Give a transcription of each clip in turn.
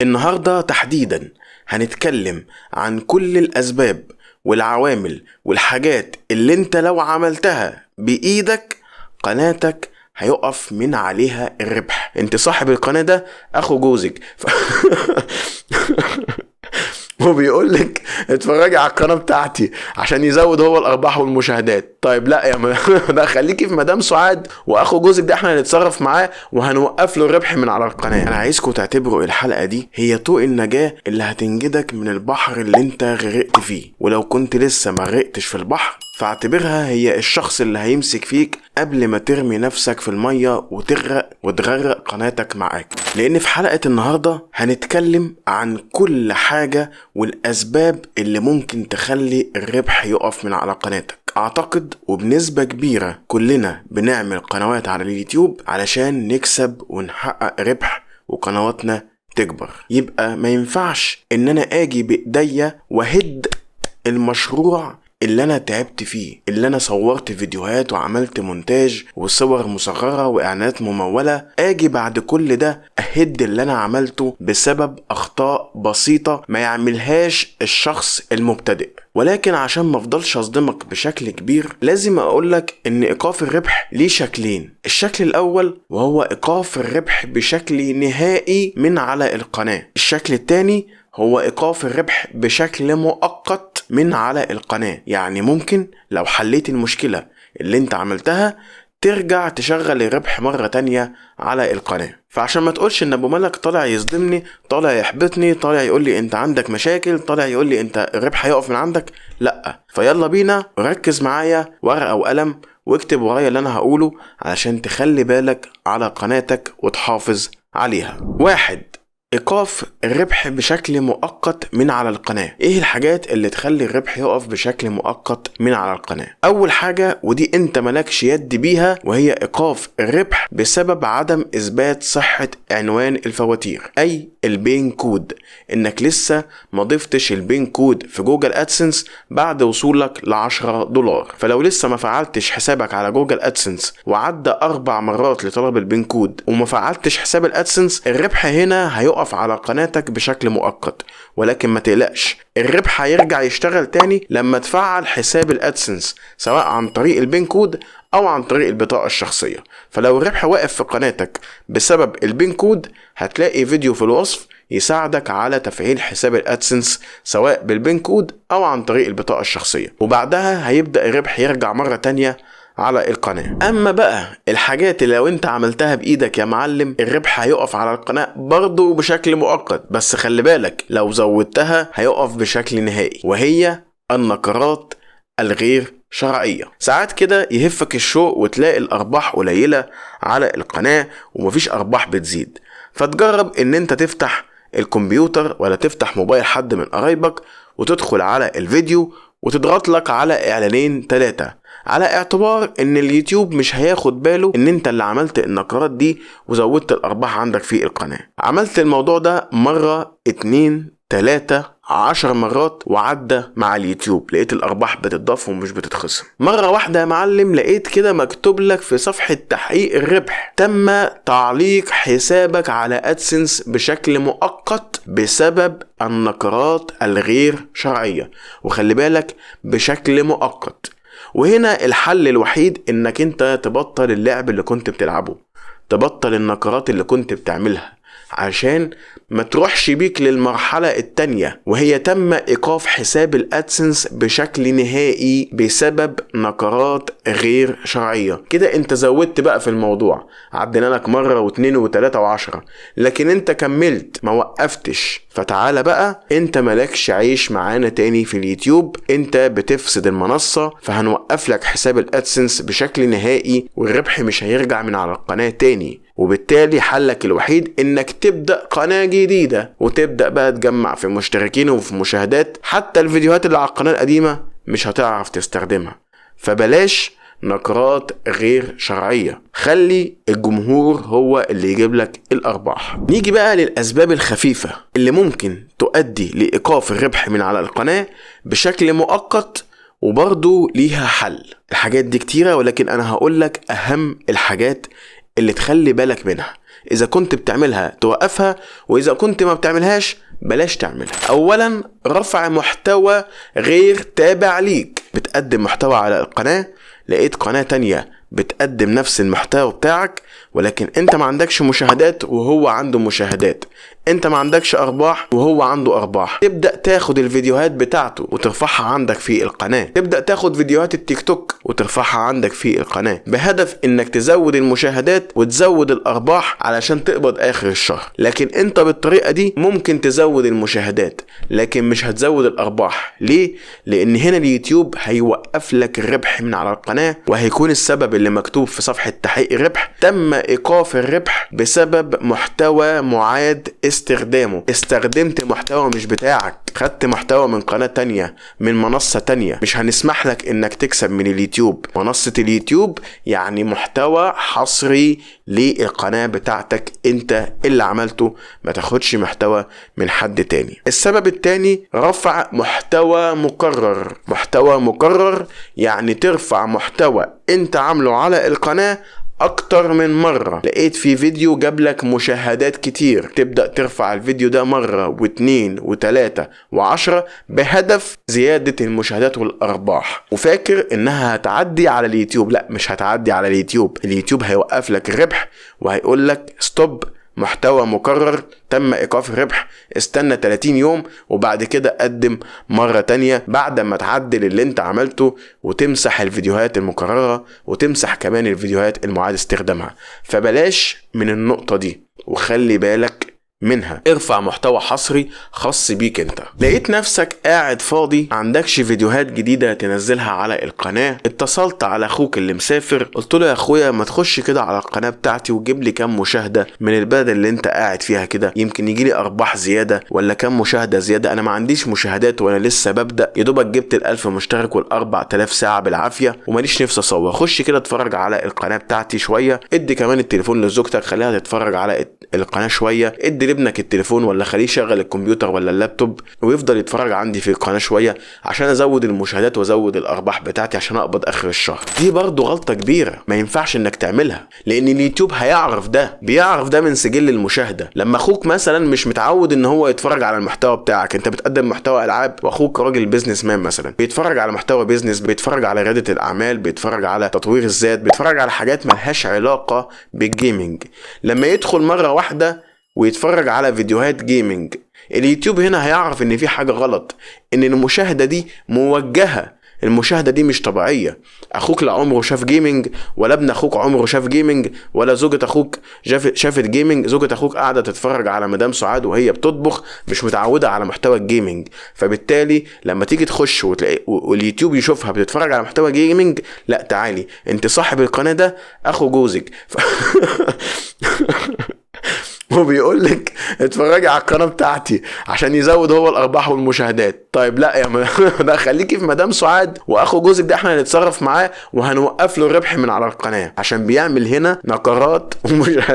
النهاردة تحديدا هنتكلم عن كل الأسباب والعوامل والحاجات اللي انت لو عملتها بإيدك قناتك هيقف من عليها الربح. انت صاحب القناة ده اخو جوزك وبيقولك اتفرجي على القناة بتاعتي عشان يزود هو الارباح والمشاهدات. طيب لا يا ده خليكي في مدام سعاد واخو جوزك ده احنا هنتصرف معاه وهنوقف له الربح من على القناة. انا عايزكم تعتبروا الحلقة دي هي طوق النجاة اللي هتنجدك من البحر اللي انت غرقت فيه، ولو كنت لسه ما غرقتش في البحر فاعتبرها هي الشخص اللي هيمسك فيك قبل ما ترمي نفسك في المية وتغرق وتغرق قناتك معاك. لان في حلقة النهاردة هنتكلم عن كل حاجة والاسباب اللي ممكن تخلي الربح يقف من على قناتك. اعتقد وبنسبة كبيرة كلنا بنعمل قنوات على اليوتيوب علشان نكسب ونحقق ربح وقنواتنا تكبر. يبقى ما ينفعش ان انا اجي بايديا وهد المشروع اللي انا تعبت فيه، اللي انا صورت فيديوهات وعملت مونتاج وصور مصغرة واعلانات ممولة، اجي بعد كل ده اهد اللي انا عملته بسبب اخطاء بسيطة ما يعملهاش الشخص المبتدئ. ولكن عشان ما افضلش اصدمك بشكل كبير لازم اقولك ان ايقاف الربح ليه شكلين. الشكل الاول وهو ايقاف الربح بشكل نهائي من على القناة. الشكل التاني هو ايقاف الربح بشكل مؤقت من على القناة. يعني ممكن لو حليت المشكلة اللي انت عملتها ترجع تشغل الربح مرة تانية على القناة. فعشان ما تقولش ان ابو ملك طالع يصدمني، طالع يحبطني، طالع يقول لي انت عندك مشاكل، طالع يقول لي انت الربح هيقف من عندك، لا. فيلا بينا ركز معايا ورقة وقلم واكتب ورايا اللي انا هقوله علشان تخلي بالك على قناتك وتحافظ عليها. 1. ايقاف الربح بشكل مؤقت من على القناة. ايه الحاجات اللي تخلي الربح يقف بشكل مؤقت من على القناة؟ اول حاجة ودي انت ملكش يد بيها وهي ايقاف الربح بسبب عدم اثبات صحة عنوان الفواتير، اي البين كود. انك لسه ما ضفتش البين كود في جوجل ادسنس بعد وصولك $10. فلو لسه ما فعلتش حسابك على جوجل ادسنس وعدى 4 مرات لطلب البين كود وما فعلتش حساب الادسنس، الربح هنا هيقف على قناتك بشكل مؤقت. ولكن ما تقلقش، الربح هيرجع يشتغل تاني لما تفعل حساب الادسنس سواء عن طريق البين كود او عن طريق البطاقة الشخصية. فلو الربح واقف في قناتك بسبب البين كود هتلاقي فيديو في الوصف يساعدك على تفعيل حساب الادسنس سواء بالبين كود او عن طريق البطاقة الشخصية، وبعدها هيبدأ الربح يرجع مرة تانية على القناة. اما بقى الحاجات اللي لو انت عملتها بايدك يا معلم الربح هيقف على القناة برضو بشكل مؤقت، بس خلي بالك لو زودتها هيقف بشكل نهائي، وهي النقرات الغير شرعية. ساعات كده يهفك الشوق وتلاقي الارباح قليلة على القناة ومفيش ارباح بتزيد، فتجرب ان انت تفتح الكمبيوتر ولا تفتح موبايل حد من قرايبك وتدخل على الفيديو وتضغط لك على اعلانين 3 على اعتبار ان اليوتيوب مش هياخد باله ان انت اللي عملت النقرات دي وزودت الارباح عندك في القناة. عملت الموضوع ده مرة 2 3 10 مرات وعدى مع اليوتيوب، لقيت الارباح بتضاف ومش بتتخصم. مرة واحدة يا معلم لقيت كده مكتوب لك في صفحة تحقيق الربح تم تعليق حسابك على ادسنس بشكل مؤقت بسبب النقرات الغير شرعية. وخلي بالك بشكل مؤقت. وهنا الحل الوحيد انك انت تبطل اللعب اللي كنت بتلعبه، تبطل النقرات اللي كنت بتعملها عشان ما تروحش بيك للمرحلة التانية وهي تم ايقاف حساب الادسنس بشكل نهائي بسبب نقرات غير شرعية. كده انت زودت بقى في الموضوع، عدنا لك مرة واثنين وثلاثة وعشرة، لكن انت كملت ما وقفتش. فتعال بقى انت ملكش عيش معانا تاني في اليوتيوب، انت بتفسد المنصة، فهنوقف لك حساب الادسنس بشكل نهائي والربح مش هيرجع من على القناة تاني. وبالتالي حلك الوحيد انك تبدأ قناة جديدة وتبدأ بقى تجمع في مشتركين وفي مشاهدات. حتى الفيديوهات اللي على القناة القديمة مش هتعرف تستخدمها. فبلاش نقرات غير شرعية، خلي الجمهور هو اللي يجيب لك الأرباح. نيجي بقى للأسباب الخفيفة اللي ممكن تؤدي لإيقاف الربح من على القناة بشكل مؤقت وبرضو ليها حل. الحاجات دي كتيرة ولكن أنا هقولك أهم الحاجات اللي تخلي بالك منها. اذا كنت بتعملها توقفها، واذا كنت ما بتعملهاش بلاش تعملها. اولا رفع محتوى غير تابع ليك. بتقدم محتوى على القناة، لقيت قناة تانية بتقدم نفس المحتوى بتاعك ولكن انت ما عندكش مشاهدات وهو عنده مشاهدات، انت ما عندكش ارباح وهو عنده ارباح، تبدأ تاخد الفيديوهات بتاعته وترفعها عندك في القناة، تبدأ تاخد فيديوهات التيك توك وترفعها عندك في القناة، بهدف انك تزود المشاهدات وتزود الارباح علشان تقبض اخر الشهر. لكن انت بالطريقة دي ممكن تزود المشاهدات لكن مش هتزود الارباح. ليه؟ لان هنا اليوتيوب هيوقف لك الربح من على القناة، وهيكون السبب اللي مكتوب في صفحة تحقيق الربح: تم ايقاف الربح بسبب محتوى معاد استخدامه. استخدمت محتوى مش بتاعك، خدت محتوى من قناة تانية من منصة تانية، مش هنسمح لك انك تكسب من اليوتيوب. منصة اليوتيوب يعني محتوى حصري للقناة بتاعتك انت اللي عملته، ما تاخدش محتوى من حد تاني. السبب التاني رفع محتوى مكرر. محتوى مكرر يعني ترفع محتوى انت عامله على القناة اكتر من مرة، لقيت في فيديو جابلك مشاهدات كتير، تبدأ ترفع الفيديو ده مرة واثنين وثلاثة وعشرة بهدف زيادة المشاهدات والارباح، وفاكر انها هتعدي على اليوتيوب. لا، مش هتعدي على اليوتيوب. اليوتيوب هيوقف لك الربح وهيقول لك ستوب، محتوى مكرر تم ايقاف الربح، استنى 30 يوم وبعد كده قدم مرة تانية بعد ما تعدل اللي انت عملته وتمسح الفيديوهات المكررة وتمسح كمان الفيديوهات المعاد استخدامها. فبلاش من النقطة دي وخلي بالك منها. ارفع محتوى حصري خاص بيك انت. لقيت نفسك قاعد فاضي، عندكش فيديوهات جديدة تنزلها على القناة، اتصلت على اخوك اللي مسافر، قلت له يا اخويا ما تخش كده على القناة بتاعتي وجيب لي كام مشاهدة من البلد اللي انت قاعد فيها كده، يمكن يجي لي ارباح زيادة ولا كام مشاهدة زيادة. انا ما عنديش مشاهدات وانا لسه ببدأ، يا دوبك جبت ال1000 مشترك وال4000 ساعة بالعافية وماليش نفس اصور. خش كده اتفرج على القناة بتاعتي شوية، ادي كمان التليفون لزوجتك خليها تتفرج على القناة شوية، ادي لابنك التليفون ولا خليه يشغل الكمبيوتر ولا اللابتوب ويفضل يتفرج عندي في القناة شوية عشان ازود المشاهدات وازود الارباح بتاعتي عشان اقبض اخر الشهر. دي برضو غلطة كبيرة ما ينفعش انك تعملها، لان اليوتيوب هيعرف ده، بيعرف ده من سجل المشاهدة. لما اخوك مثلا مش متعود ان هو يتفرج على المحتوى بتاعك، انت بتقدم محتوى العاب واخوك راجل بيزنس مان مثلا، بيتفرج على محتوى بيزنس، بيتفرج على ريادة الاعمال، بيتفرج على تطوير الذات، بيتفرج على حاجات ملهاش علاقة بالجيمنج. لما يدخل مرة واحدة ويتفرج على فيديوهات جيمنج، اليوتيوب هنا هيعرف ان في حاجة غلط، ان المشاهدة دي موجهة، المشاهدة دي مش طبيعية. اخوك لا عمره شاف جيمنج، ولا ابن اخوك عمره شاف جيمنج، ولا زوجة اخوك شافت جيمنج. زوجة اخوك قاعدة تتفرج على مدام سعاد وهي بتطبخ، مش متعودة على محتوى الجيمنج. فبالتالي لما تيجي تخش وتلاقي واليوتيوب يشوفها بتتفرج على محتوى جيمنج، لا تعالي انت صاحب القناة ده اخو جوزك وبيقول لك اتفرجي على القناه بتاعتي عشان يزود هو الارباح والمشاهدات. طيب لا يا ده خليكي في مدام سعاد واخو جوزك ده احنا هنتصرف معاه وهنوقف له الربح من على القناه عشان بيعمل هنا نقرات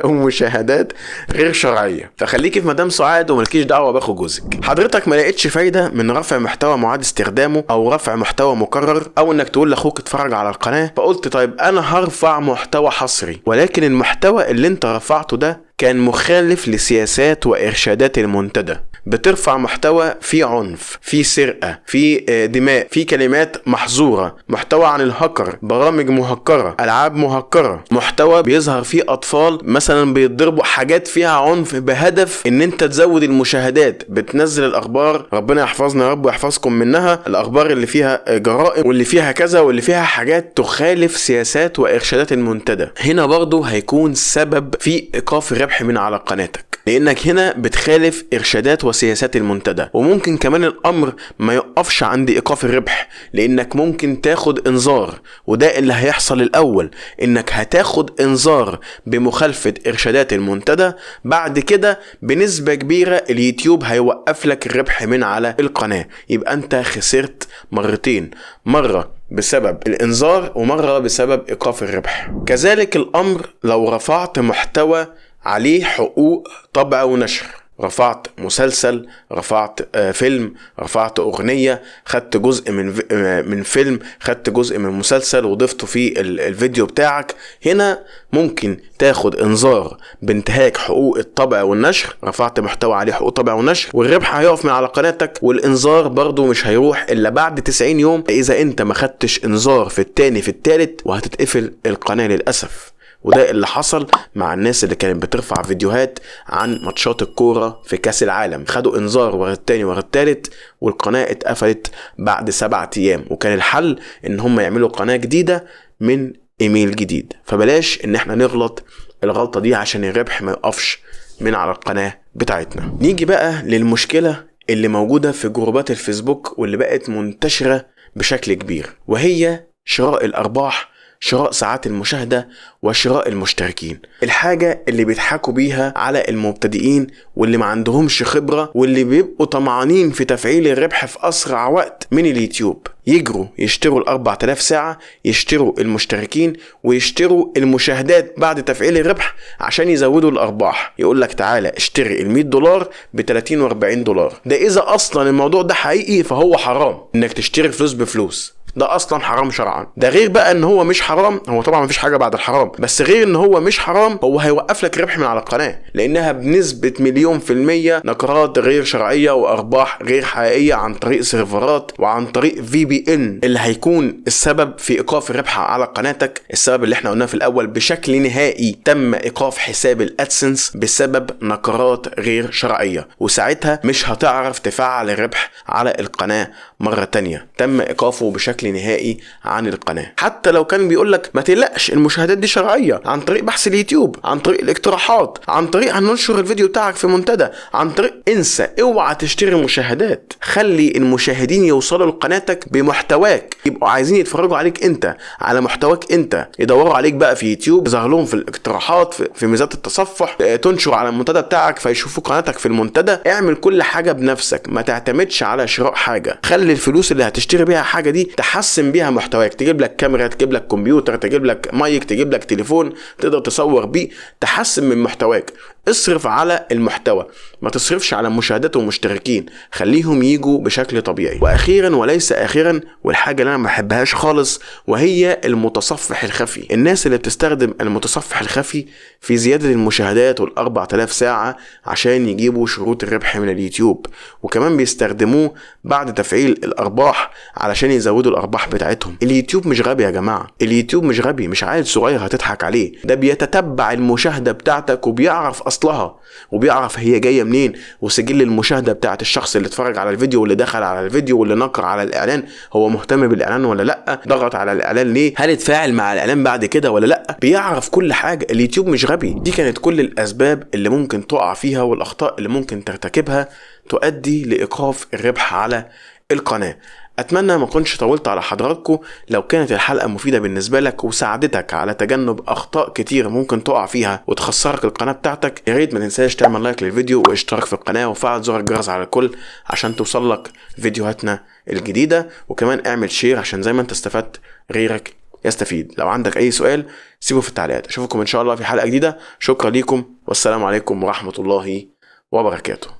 ومشاهدات غير شرعيه. فخليكي في مدام سعاد ومالكيش دعوه باخو جوزك. حضرتك ما لقيتش فايده من رفع محتوى معاد استخدامه او رفع محتوى مكرر او انك تقول لاخوك اتفرج على القناه، فقلت طيب انا هرفع محتوى حصري، ولكن المحتوى اللي انت رفعته ده كان مخالف لسياسات وإرشادات المنتدى. بترفع محتوى فيه عنف، فيه سرقة، فيه دماء، فيه كلمات محظورة، محتوى عن الهكر، برامج مهكرة، ألعاب مهكرة، محتوى بيظهر فيه أطفال مثلا بيتضربوا، حاجات فيها عنف بهدف إن أنت تزود المشاهدات. بتنزل الأخبار، ربنا يحفظنا يا رب ويحفظكم منها، الأخبار اللي فيها جرائم واللي فيها كذا واللي فيها حاجات تخالف سياسات وإرشادات المنتدى. هنا برضو هيكون سبب في إيقاف الربح من على قناتك، لأنك هنا بتخالف إرشادات وسياسات المنتدى. وممكن كمان الأمر ما يقفش عند إيقاف الربح، لأنك ممكن تاخد إنذار، وده اللي هيحصل الأول، إنك هتاخد إنذار بمخالفة إرشادات المنتدى. بعد كده بنسبة كبيرة اليوتيوب هيوقف لك الربح من على القناة، يبقى أنت خسرت مرتين، مرة بسبب الإنذار ومرة بسبب إيقاف الربح. كذلك الأمر لو رفعت محتوى عليه حقوق طبع ونشر، رفعت مسلسل، رفعت فيلم، رفعت اغنية، خدت جزء من فيلم، خدت جزء من مسلسل وضفته في الفيديو بتاعك، هنا ممكن تاخد انذار بانتهاك حقوق الطبع والنشر. رفعت محتوى عليه حقوق طبع ونشر، والربح هيقف من على قناتك، والانذار برضو مش هيروح الا بعد 90 يوم اذا انت ما خدتش انذار في التاني في التالت، وهتتقفل القناة للأسف. وده اللي حصل مع الناس اللي كانت بترفع فيديوهات عن ماتشات الكورة في كاس العالم، خدوا انذار ورا التاني ورا التالت والقناة اتقفلت بعد 7 ايام. وكان الحل ان هم يعملوا قناة جديدة من ايميل جديد. فبلاش ان احنا نغلط الغلطة دي عشان الربح ما يقفش من على القناة بتاعتنا. نيجي بقى للمشكلة اللي موجودة في جروبات الفيسبوك واللي بقت منتشرة بشكل كبير، وهي شراء الأرباح، شراء ساعات المشاهدة، وشراء المشتركين. الحاجة اللي بيضحكوا بيها على المبتدئين واللي ما عندهمش خبرة واللي بيبقوا طمعانين في تفعيل الربح في أسرع وقت من اليوتيوب. يجروا يشتروا 4000 ساعة، يشتروا المشتركين، ويشتروا المشاهدات بعد تفعيل الربح عشان يزودوا الأرباح. يقول لك تعالى اشتري $100 ب30 و40 $. ده إذا أصلا الموضوع ده حقيقي فهو حرام إنك تشتري فلوس بفلوس، ده اصلا حرام شرعا. ده غير بقى ان هو مش حرام، هو طبعا مفيش حاجه بعد الحرام، بس غير ان هو مش حرام هو هيوقف لك ربح من على القناه، لانها بنسبه 100% نقرات غير شرعيه وارباح غير حقيقيه عن طريق سيرفرات وعن طريق VPN اللي هيكون السبب في ايقاف الربح على قناتك. السبب اللي احنا قلناه في الاول بشكل نهائي، تم ايقاف حساب الادسنس بسبب نقرات غير شرعيه، وساعتها مش هتعرف تفعل الربح على القناه مره تانية. تم ايقافه بشكل نهائي عن القناة. حتى لو كان بيقولك ما تقلقش المشاهدات دي شرعية، عن طريق بحث اليوتيوب، عن طريق الاقتراحات، عن طريق هننشر الفيديو بتاعك في منتدى، عن طريق انسى، اوعى تشتري مشاهدات. خلي المشاهدين يوصلوا لقناتك بمحتواك، يبقوا عايزين يتفرجوا عليك انت، على محتواك انت، يدوروا عليك بقى في يوتيوب، يظهر لهم في الاقتراحات، في ميزات التصفح، تنشر على المنتدى بتاعك فيشوفوا قناتك في المنتدى. اعمل كل حاجة بنفسك، ما تعتمدش على شراء حاجة. خلي الفلوس اللي هتشتري بيها حاجة دي تحسن بيها محتواك، تجيب لك كاميرا، تجيب لك كمبيوتر، تجيب لك مايك، تجيب لك تليفون تقدر تصور بيه، تحسن من محتواك. اصرف على المحتوى، ما تصرفش على مشاهدات ومشتركين، خليهم يجوا بشكل طبيعي. واخيرا وليس اخيرا، والحاجة اللي انا ما بحبهاش خالص، وهي المتصفح الخفي. الناس اللي بتستخدم المتصفح الخفي في زيادة المشاهدات وال4000 ساعة عشان يجيبوا شروط الربح من اليوتيوب، وكمان بيستخدموه بعد تفعيل الارباح علشان يزودوا الارباح بتاعتهم. اليوتيوب مش غبي يا جماعة، اليوتيوب مش غبي، مش عيل صغير هتضحك عليه. ده بيتتبع المشاهدة بتاعتك وبيعرف اصلها، وبيعرف هي جاية منين، وسجل المشاهدة بتاعت الشخص اللي اتفرج على الفيديو واللي دخل على الفيديو واللي نقر على الاعلان، هو مهتم بالاعلان ولا لا، ضغط على الاعلان ليه، هل اتفاعل مع الاعلان بعد كده ولا لا. بيعرف كل حاجة. اليوتيوب مش غبي. دي كانت كل الاسباب اللي ممكن تقع فيها والاخطاء اللي ممكن ترتكبها تؤدي لايقاف الربح على القناة. اتمنى ما كنتش طولت على حضراتكم. لو كانت الحلقة مفيدة بالنسبة لك وساعدتك على تجنب اخطاء كتير ممكن تقع فيها وتخسرك القناة بتاعتك، يا ريت ما تنساش تعمل لايك للفيديو واشتراك في القناة وفعل زر الجرس على الكل عشان توصلك فيديوهاتنا الجديدة، وكمان اعمل شير عشان زي ما انت استفدت غيرك يستفيد. لو عندك اي سؤال سيبه في التعليقات. اشوفكم ان شاء الله في حلقة جديدة. شكرا ليكم والسلام عليكم ورحمة الله وبركاته.